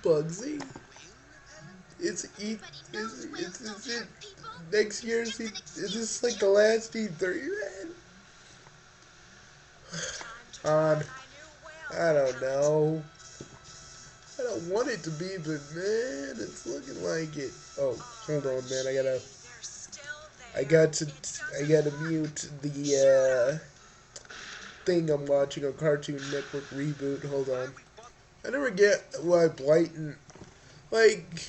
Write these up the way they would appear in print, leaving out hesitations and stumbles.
Bugsy. It's E. It's it. Next year's E. Is this like the last E3, man? On. I don't know. I don't want it to be, but man, it's looking like it. Oh, hold on, man. I got to. I gotta mute the thing I'm watching on Cartoon Network reboot. Hold on. I never get why Blighton like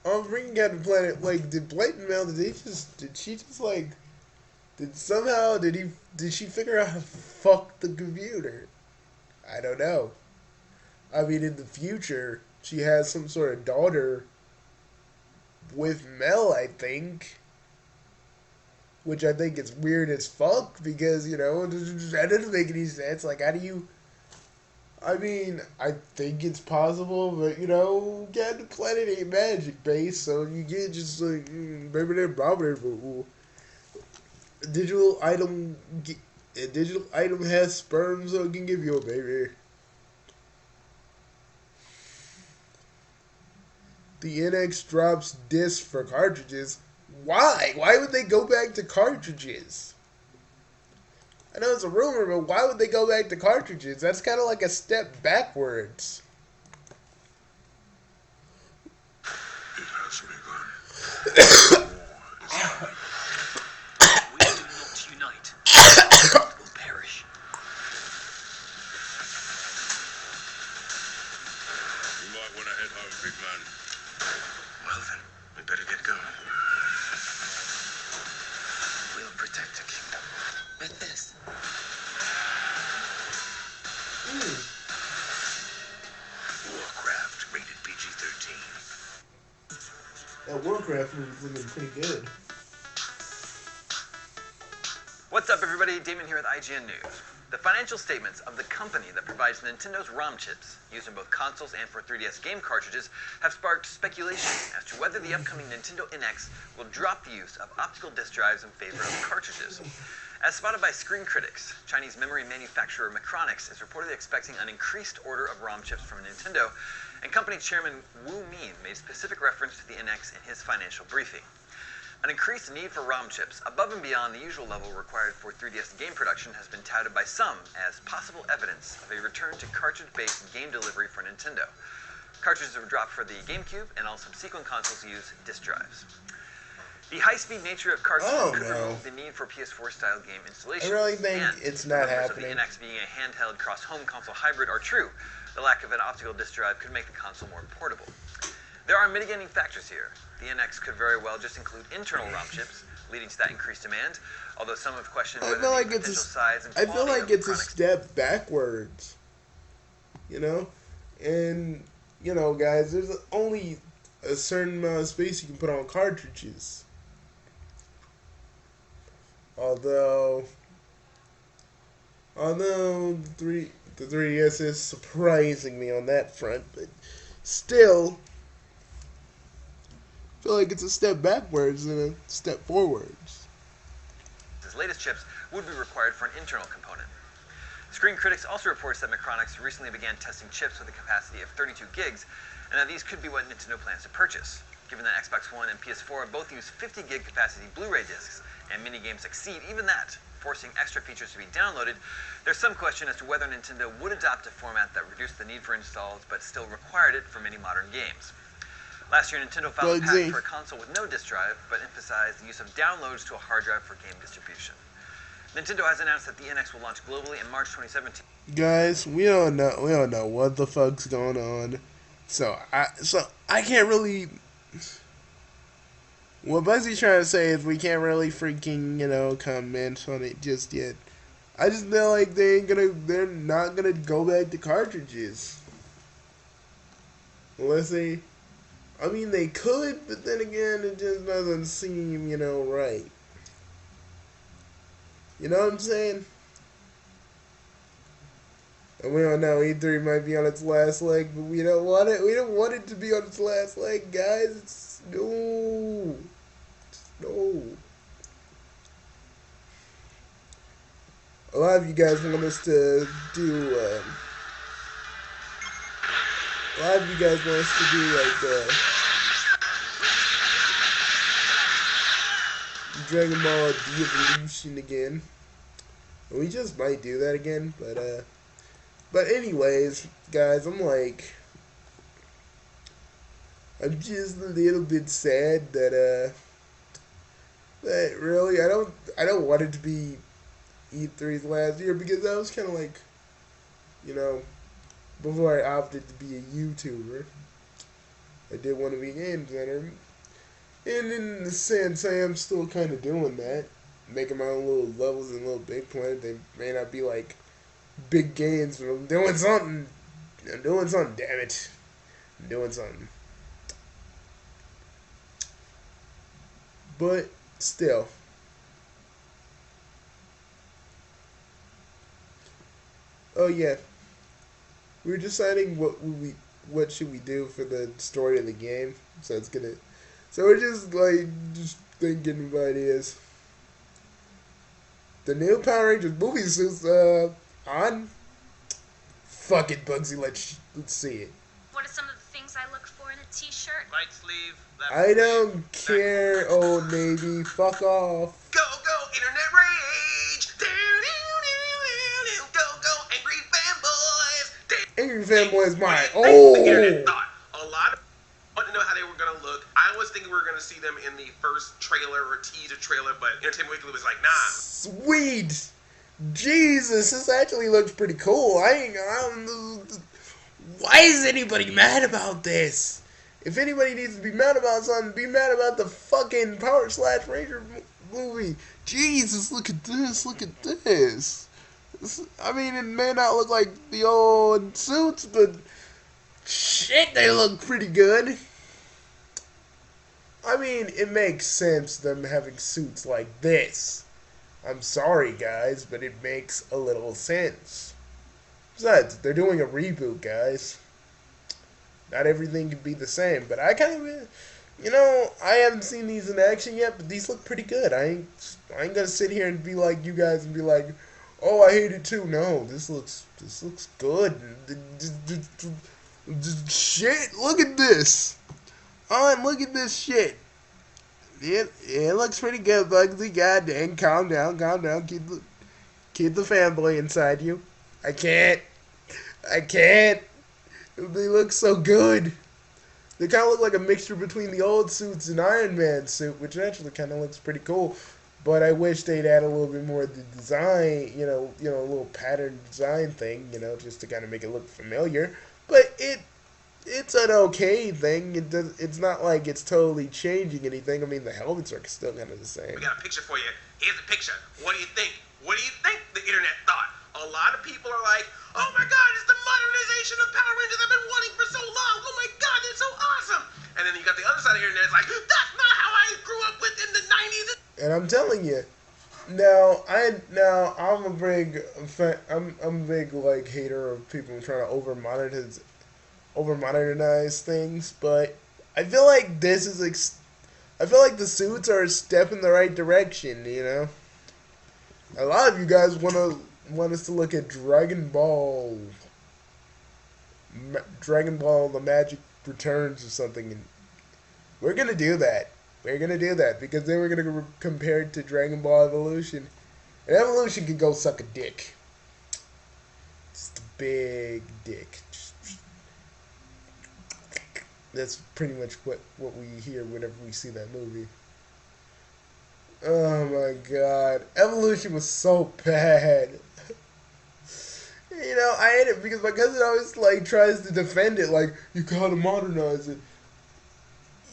on Freaking Captain Planet. Like, did Blighton Mel? Did she just like? Did she figure out how to fuck the computer? I don't know. I mean, in the future, she has some sort of daughter with Mel, I think. Which I think is weird as fuck because, that doesn't make any sense. Like, how do you. I mean, I think it's possible, but, Captain Planet ain't magic based, so you get just like, maybe they're bobbing, but a digital item. A digital item has sperm, so it can give you a baby. The NX drops discs for cartridges. Why? Why would they go back to cartridges? I know it's a rumor, but why would they go back to cartridges? That's kind of like a step backwards. It has begun. We do not unite. We will perish. You might want to head home, big man. Well then, we better get going. We'll protect the kingdom with this. Warcraft, rated PG-13. That Warcraft movie's looking pretty good. What's up, everybody? Damon here with IGN News. The financial statements of the company that provides Nintendo's ROM chips, used in both consoles and for 3DS game cartridges, have sparked speculation as to whether the upcoming Nintendo NX will drop the use of optical disc drives in favor of cartridges. As spotted by Screen Critics, Chinese memory manufacturer Macronix is reportedly expecting an increased order of ROM chips from Nintendo, and company chairman Wu Min made specific reference to the NX in his financial briefing. An increased need for ROM chips above and beyond the usual level required for 3DS game production has been touted by some as possible evidence of a return to cartridge-based game delivery for Nintendo. Cartridges were dropped for the GameCube, and all subsequent consoles use disc drives. The high-speed nature of cartridges could remove the need for PS4-style game installation. I really think and it's not rumors happening. of the NX being a handheld cross-home console hybrid are true. The lack of an optical disc drive could make the console more portable. There are mitigating factors here. The NX could very well just include internal ROM chips, leading to that increased demand, although some have questioned whether the potential size and I quality feel like it's a Macronix step backwards. And guys, there's only a certain amount of space you can put on cartridges. Although the 3DS is surprising me on that front, but still, I feel like it's a step backwards and a step forwards. His latest chips would be required for an internal component. Screen Critics also reports that Macronix recently began testing chips with a capacity of 32 gigs, and that these could be what Nintendo plans to purchase. Given that Xbox One and PS4 both use 50 gig capacity Blu-ray discs, and mini games exceed even that, forcing extra features to be downloaded, there's some question as to whether Nintendo would adopt a format that reduced the need for installs but still required it for many modern games. Last year, Nintendo filed a patent for a console with no disc drive, but emphasized the use of downloads to a hard drive for game distribution. Nintendo has announced that the NX will launch globally in March 2017. Guys, we don't know what the fuck's going on. So I can't really. What Buzzy's trying to say is we can't really freaking, comment on it just yet. I just feel like they're not gonna go back to cartridges. Unless they, I mean, they could, but then again, it just doesn't seem, right. You know what I'm saying? And we don't know, E3 might be on its last leg, but we don't want it. We don't want it to be on its last leg, guys. No. A lot of you guys want us to do a lot of you guys want us to do like Dragon Ball De-Evolution again. And we just might do that again, but anyways, guys, I'm just a little bit sad that really I don't want it to be E3's last year, because I was kind of like, you know, before I opted to be a YouTuber, I did want to be a game designer. And in the sense, I am still kind of doing that. Making my own little levels in Little Big Planet. They may not be like big games, but I'm doing something. I'm doing something, damn it. I'm doing something. But still. Oh yeah. We were deciding what should we do for the story of the game. So we're just thinking of ideas. The new Power Rangers movie suits on. Fuck it, Bugsy. Let's see it. What are some of the things I look for in a t-shirt? Right sleeve, left I sleeve. don't care, Old Navy. Fuck off. Go, go, internet rage! Go, go, angry fanboys! Angry Fanboy is mine. The internet Oh. thought. A lot of want to know how they were going to look. I was thinking we were going to see them in the first trailer or teaser trailer, but Entertainment Weekly was like, nah. Sweet. Jesus, this actually looks pretty cool. Why is anybody mad about this? If anybody needs to be mad about something, be mad about the fucking Power / Ranger movie. Jesus, look at this. Look at this. I mean, it may not look like the old suits, but shit, they look pretty good. I mean, it makes sense them having suits like this. I'm sorry, guys, but it makes a little sense. Besides, they're doing a reboot, guys. Not everything can be the same, but I kind of, I haven't seen these in action yet, but these look pretty good. I ain't gonna sit here and be like you guys and be like, oh, I hate it too. No, this looks good. Shit, look at this. Look at this shit. It looks pretty good, Bugsy. God dang, calm down. Keep the fanboy inside you. I can't. They look so good. They kind of look like a mixture between the old suits and Iron Man's suit, which actually kind of looks pretty cool. But I wish they'd add a little bit more of the design, a little pattern design thing, just to kind of make it look familiar. But it's an okay thing. It's not like it's totally changing anything. I mean, the helmets are still kind of the same. We got a picture for you. Here's the picture. What do you think? What do you think the internet thought? A lot of people are like, oh my god, it's the modernization of Power Rangers I've been wanting for so long. Oh my god, they're so awesome. And then you got the other side of the internet. It's like, that's not how I grew up with in the 90s. And I'm telling you, I'm a big fan, I'm a big like hater of people trying to over modernize things, but I feel like I feel like the suits are a step in the right direction. A lot of you guys want us to look at Dragon Ball, The Magic Returns or something, and we're gonna do that. We're gonna do that because then we're gonna compare it to Dragon Ball Evolution, and Evolution can go suck a dick. Just a big dick. That's pretty much what we hear whenever we see that movie. Oh my god. Evolution was so bad. I hate it because my cousin always tries to defend it, like, you gotta modernize it.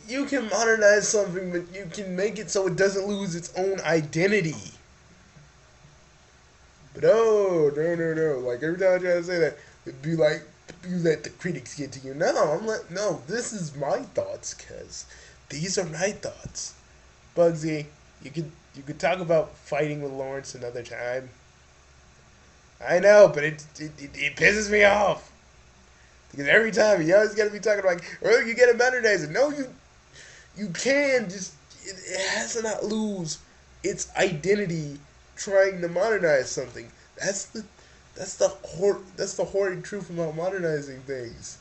You can modernize something, but you can make it so it doesn't lose its own identity. But no. Like, every time I try to say that, it'd be like, you let the critics get to you. No, this is my thoughts, cuz these are my thoughts. Bugsy, you could talk about fighting with Lawrence another time. I know, but it pisses me off. Because every time you always gotta be talking about, oh, you gotta modernize it. No, you can just, it has to not lose its identity trying to modernize something. That's the horrid truth about modernizing things.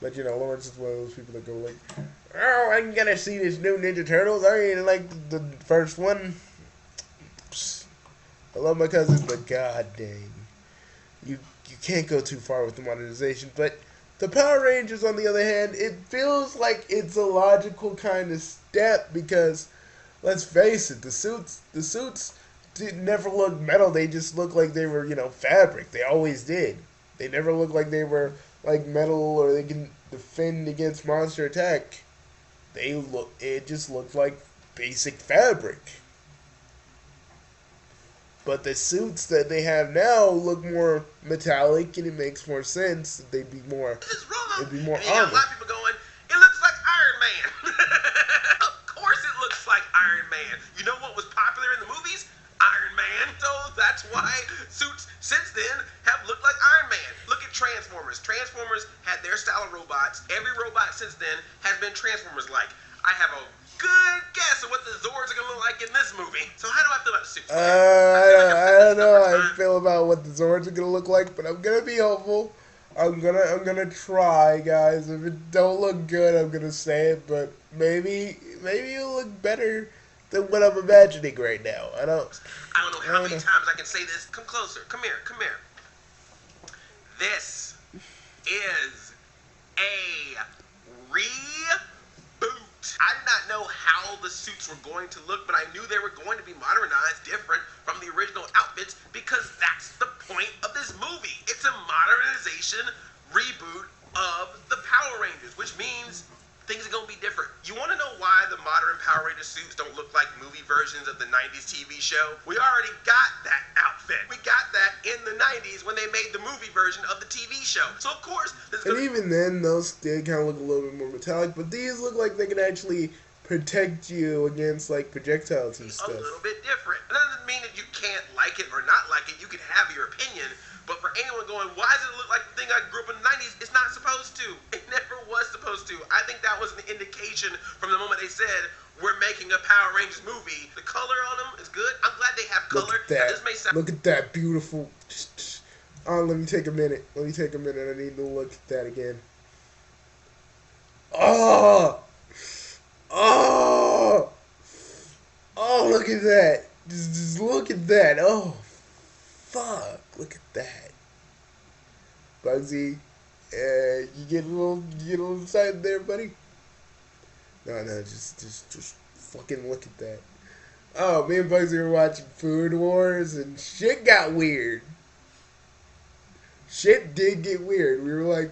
But Lawrence is one of those people that go like, "Oh, I'm gonna see this new Ninja Turtles. I ain't like the first one. Psst. I love my cousins, but god dang, you can't go too far with the modernization." But the Power Rangers, on the other hand, it feels like it's a logical kind of step because, let's face it, the suits never look metal. They just look like they were, fabric. They always did. They never looked like they were like metal or they can defend against monster attack. It just looked like basic fabric. But the suits that they have now look more metallic, and it makes more sense that they'd be more. This is wrong. It'd be more and you got a armor. lot of people going, it looks like Iron Man. Of course it looks like Iron Man. You know what was popular in the movies? Iron Man. So that's why suits since then have looked like Iron Man. Look at Transformers. Transformers had their style of robots. Every robot since then has been Transformers-like. I have a good guess of what the Zords are going to look like in this movie. So how do I feel about the suits? I don't know how I feel about what the Zords are gonna look like, but I'm gonna be hopeful. I'm gonna try, guys. If it don't look good, I'm gonna say it, but maybe it'll look better than what I'm imagining right now. I don't know how many times I can say this. Come closer. Come here. This is a reboot. I did not know how the suits were going to look, but I knew they were going to be modernized, different from the original outfits, because that's the point of this movie. It's a modernization reboot of the Power Rangers, which means things are going to be different. You want to know why the modern Power Ranger suits don't look like movie versions of the 90s TV show? We already got that outfit. We got that in the 90s when they made the movie version of the TV show. So, of course, And even then, those did kind of look a little bit more metallic, but these look like they can actually protect you against, like, projectiles and a stuff. little bit different. It doesn't mean that you can't like it or not like it. You can have your opinion. But for anyone going, why does it look like the thing I grew up in the 90s? It's not supposed to. It never was supposed to. I think that was an indication from the moment they said, we're making a Power Rangers movie. The color on them is good. I'm glad they have color. Look at that. Now, this may sound Look at that beautiful. Let me take a minute. I need to look at that again. Oh, look at that. Just look at that. Oh, fuck. Look at that. Bugsy, you get a little excited there, buddy? No, just fucking look at that. Oh, me and Bugsy were watching Food Wars, and shit got weird. Shit did get weird. We were like,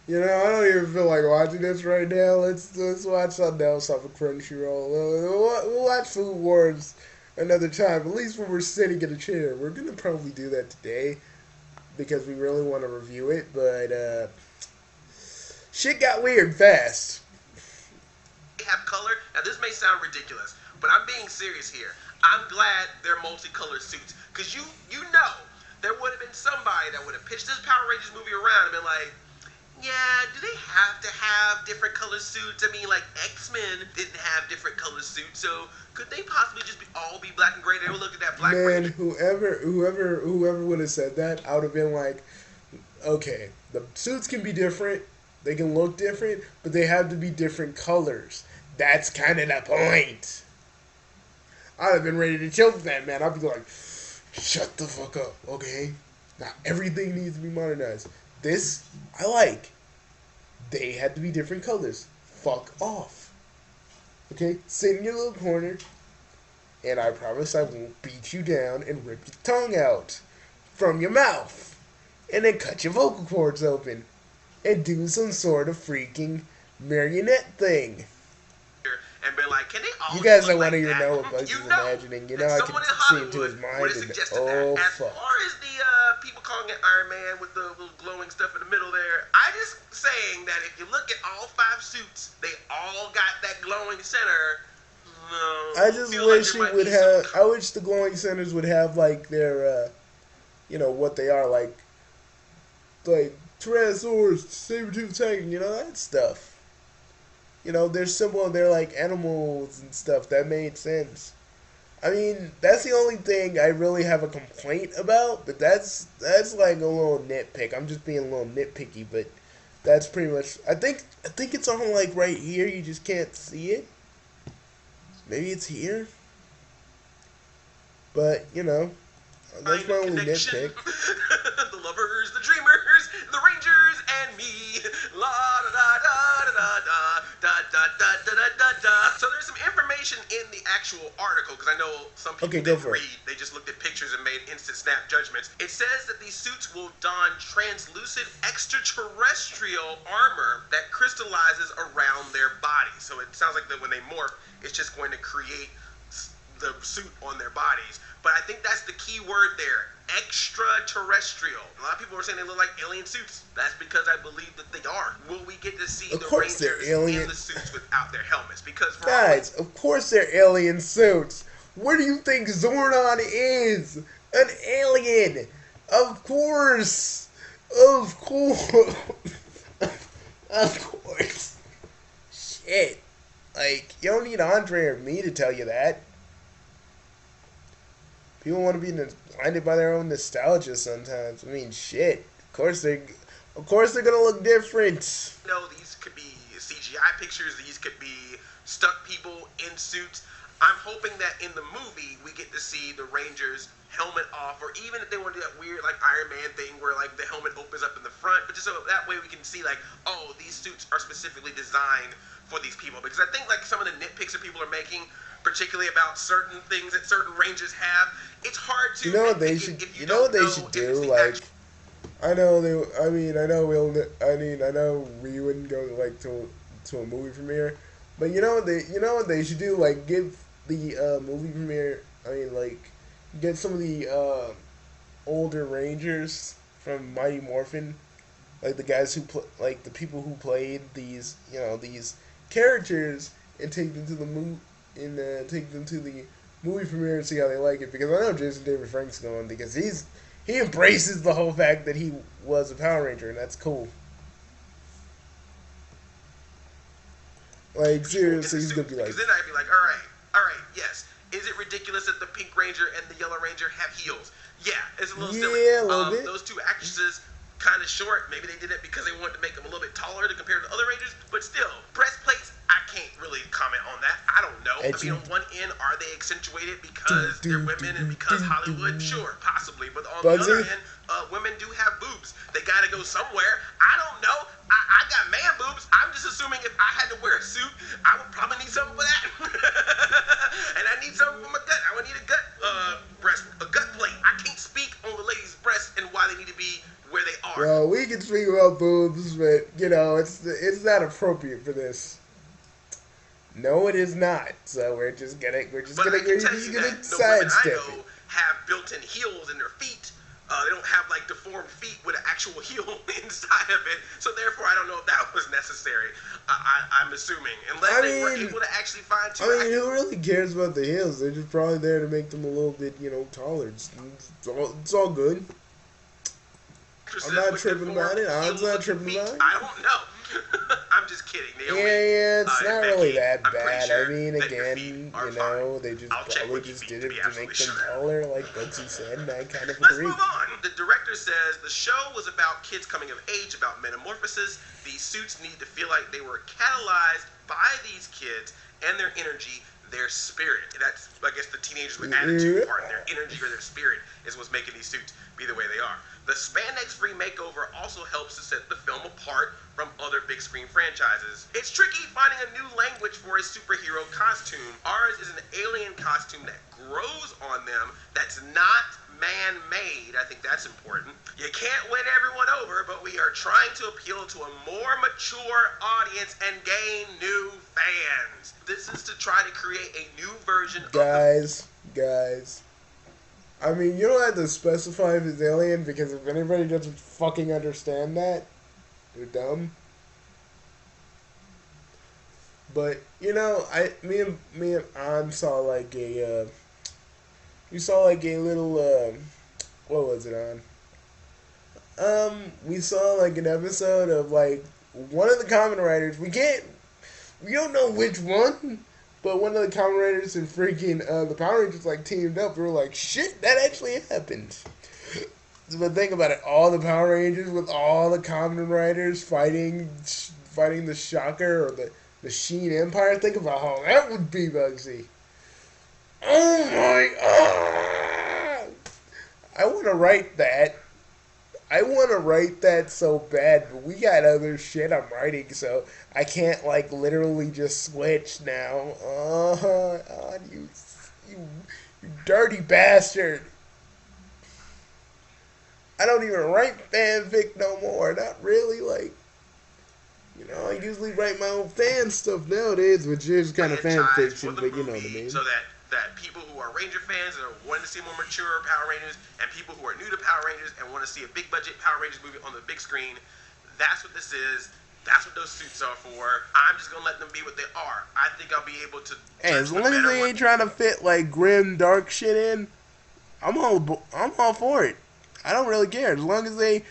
I don't even feel like watching this right now. Let's watch something else off of Crunchyroll. We'll watch Food Wars another time. At least when we're sitting in a chair. We're gonna probably do that today because we really want to review it. But shit got weird fast. they have color. Now, this may sound ridiculous, but I'm being serious here. I'm glad they're multicolored suits because you know there would have been somebody that would have pitched this Power Rangers movie around and been like, yeah, do they have to have different color suits? I mean, like, X-Men didn't have different color suits, so could they possibly just all be black and gray? They would look at that black Man, Ranger. whoever would have said that, I would have been like, okay, the suits can be different, they can look different, but they have to be different colors. That's kind of the point. I'd have been ready to choke that, man. I'd be like, shut the fuck up, okay? Not everything needs to be modernized. This, I like. They had to be different colors. Fuck off. Okay? Sit in your little corner, and I promise I won't beat you down and rip your tongue out from your mouth. And then cut your vocal cords open. And do some sort of freaking marionette thing. And be like, can they all You guys look don't want like to even that? know what Bugs You is know imagining. You that know, I can someone in see into Hollywood his mind would have and, suggested oh, that. As fuck. far as the people calling it Iron Man with the little glowing stuff in the middle there, I just saying that if you look at all 5 suits, they all got that glowing center. I just wish it would have. I wish the glowing centers would have like their, what they are like Tyrannosaurus, Saber-tooth Tiger, that stuff. They're simple and they're like animals and stuff. That made sense. I mean, that's the only thing I really have a complaint about, but that's like a little nitpick. I'm just being a little nitpicky, but That's pretty much. I think it's on like right here. You just can't see it. Maybe it's here. But you know, that's my only Connection. nitpick. The lovers, the dreamers, the rangers, and me. La da da da da da da da da da da da. So there's some information in the actual article because I know some people Okay, go didn't for it. read. They just looked at pictures and made instant snap judgments. It says that these suits will don translucent extraterrestrial armor that crystallizes around their body. So it sounds like that when they morph, it's just going to create the suit on their bodies. But I think that's the key word there. Extraterrestrial. A lot of people are saying they look like alien suits. That's because I believe that they are. Will we get to see Of the course they're Rangers alien. in the suits without their helmets? Because for Guys, of course they're alien suits. What do you think Zordon is? An alien. Of course. Of course. Of course. Shit. Like, you don't need Andre or me to tell you that. People want to be blinded by their own nostalgia sometimes. I mean, shit. Of course they're gonna look different. you know, these could be CGI pictures. These could be stuck people in suits. I'm hoping that in the movie we get to see the Rangers helmet off, or even if they want to do that weird like Iron Man thing where like the helmet opens up in the front, but just so that way we can see like, oh, these suits are specifically designed for these people. Because I think like some of the nitpicks that people are making, particularly about certain things that certain Rangers have, it's hard to. You know what they nitpick should? if You know what they don't should if it's do? the Like, actual- I know they. I mean, I know we'll. I know we wouldn't go like to a movie premiere, but you know what they. You know what they should do? Like, give the movie premiere. I mean, like, get some of the older Rangers from Mighty Morphin, like the guys who like the people who played these, you know, these characters, and take them to the take them to the movie premiere and see how they like it. Because I know Jason David Frank's going, because he embraces the whole fact that he was a Power Ranger, and that's cool. Like, seriously, he's gonna be like, Because then I'd be like, all right, yes. Is it ridiculous that the Pink Ranger and the Yellow Ranger have heels? Yeah, it's a little silly. Yeah, a little bit. Those two actresses, kind of short. Maybe they did it because they wanted to make them a little bit taller to compare to other Rangers. But still, breastplates, I can't really comment on that. I don't know. I mean, on one end, are they accentuated because they're women and because Hollywood? Sure, possibly. But on the other end, women do have boobs. They got to go somewhere. I don't know. I got man boobs. I'm just assuming if I had to wear a suit, I would probably need something for that. And I need something for my gut. I would need a gut plate. I can't speak on the ladies' breasts and why they need to be where they are. well, we can speak about boobs, but you know, it's not appropriate for this. No, it is not. So we're just gonna But I can tell you that the women I sidestep know it. have built-in heels in their feet. They don't have like deformed feet with an actual heel inside of it. So therefore, I don't know if that was necessary. I'm assuming, unless they were able to actually find two. I mean, who really cares about the heels? They're just probably there to make them a little bit, you know, taller. It's all good. I'm not tripping about it. I'm not tripping about it. I don't know. I'm just kidding. Yeah, it's not really that I'm pretty bad. sure I mean, that your again, feet you are know, fine. they just I'll check probably with your just feet did to it be to make absolutely them sure. taller, like Bugsy said, and I kind of Let's agree. move on. The director says the show was about kids coming of age, about metamorphosis. These suits need to feel like they were catalyzed by these kids and their energy, their spirit. That's, I guess, the teenagers with attitude part. Their energy or their spirit is what's making these suits be the way they are. The spandex-free makeover also helps to set the film apart from other big screen franchises. It's tricky finding a new language for a superhero costume. Ours is an alien costume that grows on them, that's not man-made. I think that's important. You can't win everyone over, but we are trying to appeal to a more mature audience and gain new fans. This is to try to create a new version of the... Guys. I mean, you don't have to specify if it's alien, because if anybody doesn't fucking understand that, they're dumb. But, you know, me and An saw like a, we saw like a little, what was it on? We saw like an episode of like one of the Kamen Riders. We don't know which one, but one of the Kamen Riders and freaking the Power Rangers like teamed up. We were like, shit, that actually happened. But think about it, all the Power Rangers with all the Kamen Riders fighting the Shocker or the Sheen Empire. Think about how that would be, Bugsy. Oh my god! I want to write that. I want to write that so bad, but we got other shit I'm writing, so I can't like literally just switch now. You dirty bastard! I don't even write fanfic no more. Not really, like, you know, I usually write my own fan stuff nowadays, which is kind of fan fiction, but you know what I mean. So that people who are Ranger fans and are wanting to see more mature Power Rangers, and people who are new to Power Rangers and want to see a big budget Power Rangers movie on the big screen, that's what this is. That's what those suits are for. I'm just gonna let them be what they are. I think I'll be able to. Hey, as long as they ain't trying to fit like grim, dark shit in, I'm all for it. I don't really care as long as they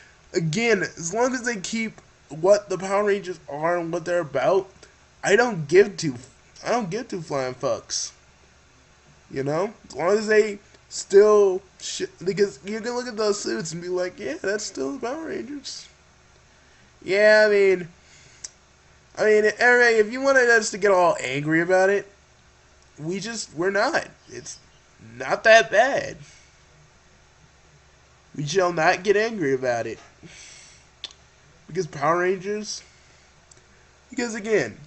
keep what the Power Rangers are and what they're about. I don't give two flying fucks. You know, as long as they still because you can look at those suits and be like, yeah, that's still the Power Rangers. Yeah, I mean, everybody, if you wanted us to get all angry about it, we're not. It's not that bad. We shall not get angry about it. Because Power Rangers, because again,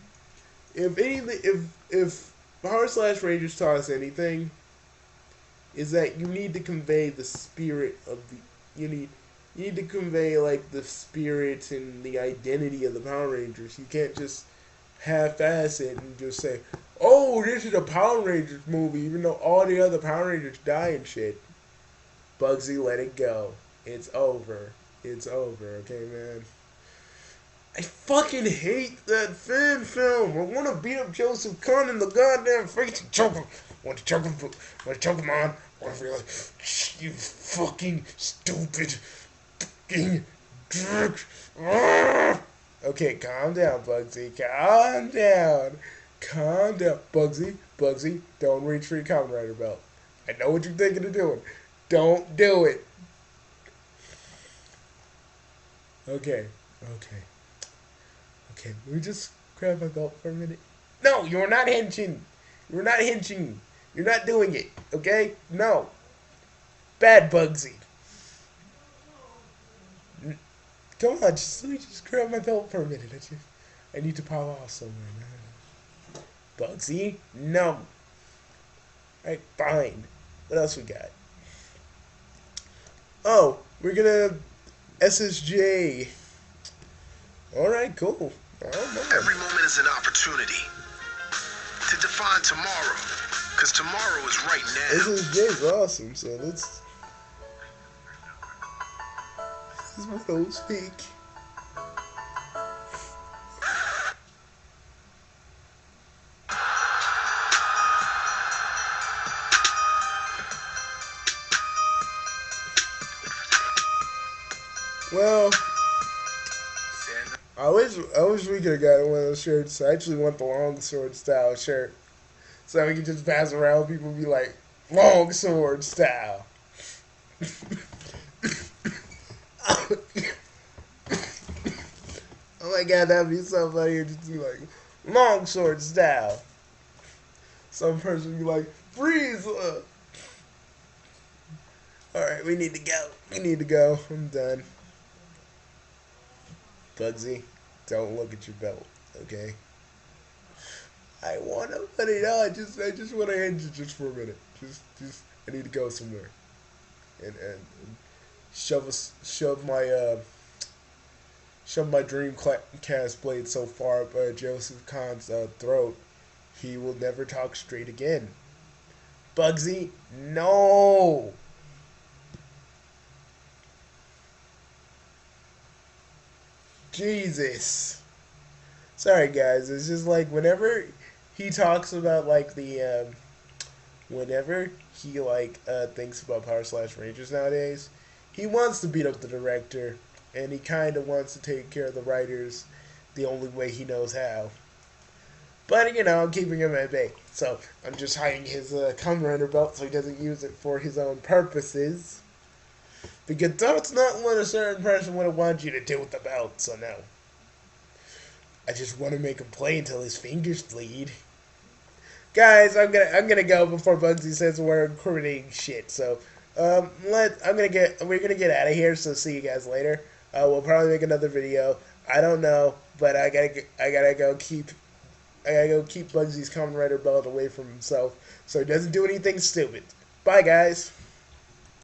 if Power / Rangers taught us anything, is that you need to convey the spirit of you need to convey like the spirit and the identity of the Power Rangers. You can't just half-ass it and just say, "Oh, this is a Power Rangers movie," even though all the other Power Rangers die and shit. Bugsy, let it go. It's over. It's over, okay, man? I fucking hate that fan film. I want to beat up Joseph Kahn in the goddamn face and choke him. I want to choke him on. I want to be like, you fucking stupid fucking jerk. Okay, calm down, Bugsy. Calm down. Calm down. Bugsy, don't reach for your Kamen Rider belt. I know what you're thinking of doing. Don't do it. Okay. Let me just grab my belt for a minute. No, you're not hinging. You're not hinging. You're not doing it. Okay? No. Bad Bugsy. Come on, let me just grab my belt for a minute. I need to pop off somewhere, man. Bugsy? No. Alright, fine. What else we got? Oh, we're gonna SSJ. Alright, cool. Every moment is an opportunity to define tomorrow, because tomorrow is right now. SSJ is awesome, so this is what those speak. Well, I wish we could have gotten one of those shirts. I actually want the long sword style shirt, so we can just pass around. People be like, long sword style. Oh my god, that'd be so funny. Just be like, long sword style. Some person be like, Frieza. Alright, we need to go. I'm done. Bugsy, don't look at your belt, okay? I want to put it on. I just want to hinge it just for a minute. Just I need to go somewhere, and shove my Dreamcast blade so far up Joseph Kahn's throat, he will never talk straight again. Bugsy, no. Jesus. Sorry, guys. It's just like whenever he talks about like the whenever he like thinks about Power / Rangers nowadays, he wants to beat up the director, and he kind of wants to take care of the writers the only way he knows how. But you know, I'm keeping him at bay, so I'm just hiding his Kamen Rider belt so he doesn't use it for his own purposes. Because that's not what a certain person would want you to do with the belt, so no. I just want to make him play until his fingers bleed. Guys, I'm gonna go before Bugsy says we're incriminating shit. So, we're gonna get out of here. So see you guys later. We'll probably make another video. I don't know, but I gotta go keep Bugsy's Kamen Rider belt away from himself so he doesn't do anything stupid. Bye, guys.